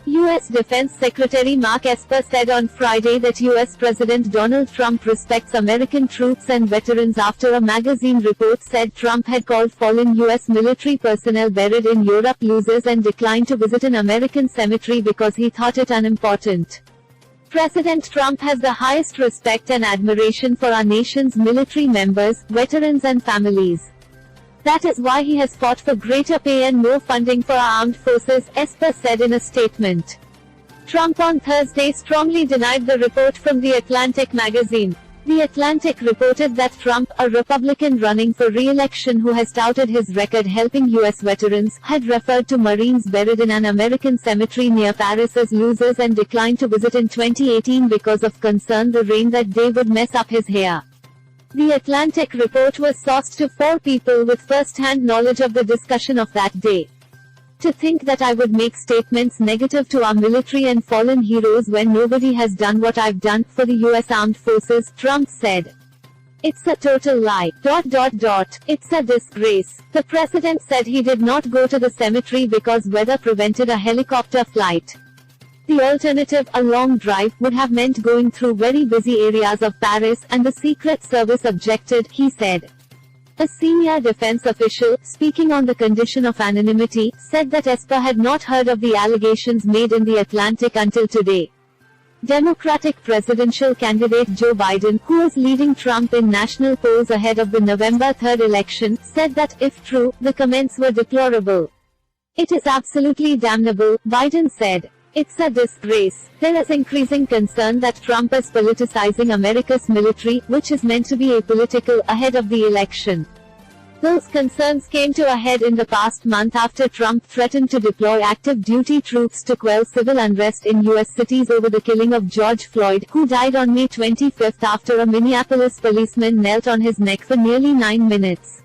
U.S. Defense Secretary Mark Esper said on Friday that U.S. President Donald Trump respects American troops and veterans after a magazine report said Trump had called fallen U.S. military personnel buried in Europe losers and declined to visit an American cemetery because he thought it unimportant. President Trump has the highest respect and admiration for our nation's military members, veterans and families. That is why he has fought for greater pay and more funding for our armed forces, Esper said in a statement. Trump on Thursday strongly denied the report from The Atlantic magazine. The Atlantic reported that Trump, a Republican running for re-election who has touted his record helping U.S. veterans, had referred to Marines buried in an American cemetery near Paris as losers and declined to visit in 2018 because of concern the rain that day would mess up his hair. The Atlantic report was sourced to 4 people with first-hand knowledge of the discussion of that day. To think that I would make statements negative to our military and fallen heroes when nobody has done what I've done for the U.S. Armed Forces, Trump said. It's a total lie. It's a disgrace. The president said he did not go to the cemetery because weather prevented a helicopter flight. The alternative, a long drive, would have meant going through very busy areas of Paris, and the Secret Service objected, he said. A senior defense official, speaking on the condition of anonymity, said that Esper had not heard of the allegations made in The Atlantic until today. Democratic presidential candidate Joe Biden, who is leading Trump in national polls ahead of the November 3rd election, said that, if true, the comments were deplorable. It is absolutely damnable, Biden said. It's a disgrace. There is increasing concern that Trump is politicizing America's military, which is meant to be apolitical, ahead of the election. Those concerns came to a head in the past month after Trump threatened to deploy active-duty troops to quell civil unrest in U.S. cities over the killing of George Floyd, who died on May 25 after a Minneapolis policeman knelt on his neck for nearly 9 minutes.